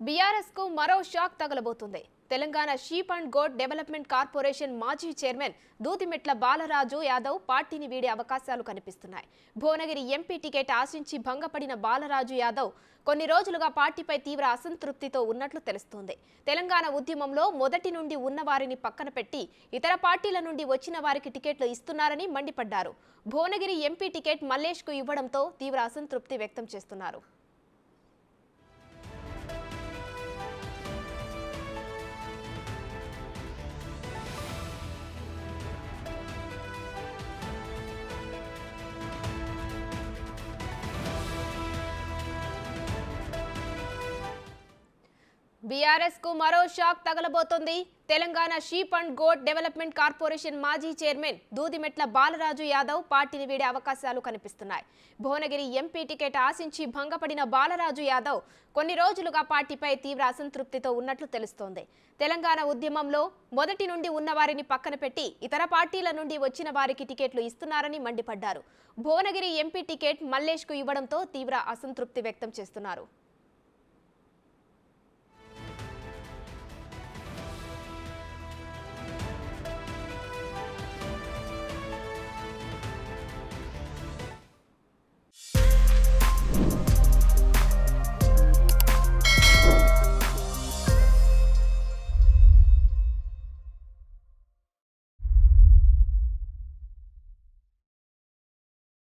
BRS కు మరో shock తగలబోతుంది. Telangana sheep and goat development corporation మాజీ చైర్మన్ దూదిమెట్ల బాలరాజు యాదవ్ పార్టీని వీడే అవకాశాలు కనిపిస్తున్నాయి. భువనగిరి ఎంపీ టికెట్ ఆశించి భంగపడిన బాలరాజు యాదవ్ కొన్ని రోజులుగా పార్టీపై తీవ్ర అసంతృప్తితో ఉన్నట్లు తెలుస్తోంది. తెలంగాణ ఉద్యమంలో మొదటి నుండి ఉన్న వారిని పక్కన పెట్టి ఇతర పార్టీల నుండి వచ్చిన వారికి టికెట్లు ఇస్తున్నారని మండిపడ్డారు. భువనగిరి ఎంపీ టికెట్ మల్లేష్ కు ఇవ్వడంతో తీవ్ర అసంతృప్తి వ్యక్తం చేస్తున్నారు. బీఆర్ఎస్ కు మరో షాక్ తగలబోతోంది. Telangana sheep and goat development corporation మాజీ చైర్మన్ దూదిమెట్ల బాలరాజు యాదవ్ పార్టీని వీడే అవకాశాలు కనిపిస్తున్నాయి. భువనగిరి ఎంపీ టికెట్ ఆశించి భంగపడిన బాలరాజు యాదవ్ కొన్ని రోజులుగా పార్టీపై తీవ్ర అసంతృప్తితో ఉన్నట్లు తెలుస్తోంది. తెలంగాణ ఉద్యమంలో మొదటి నుండి ఉన్న వారిని పక్కన పెట్టి ఇతర పార్టీల నుండి వచ్చిన వారికి టికెట్లు ఇస్తున్నారని మండిపడ్డారు. భువనగిరి ఎంపీ టికెట్ మల్లేష్ కు ఇవ్వడంతో తీవ్ర అసంతృప్తి వ్యక్తం చేస్తున్నారు.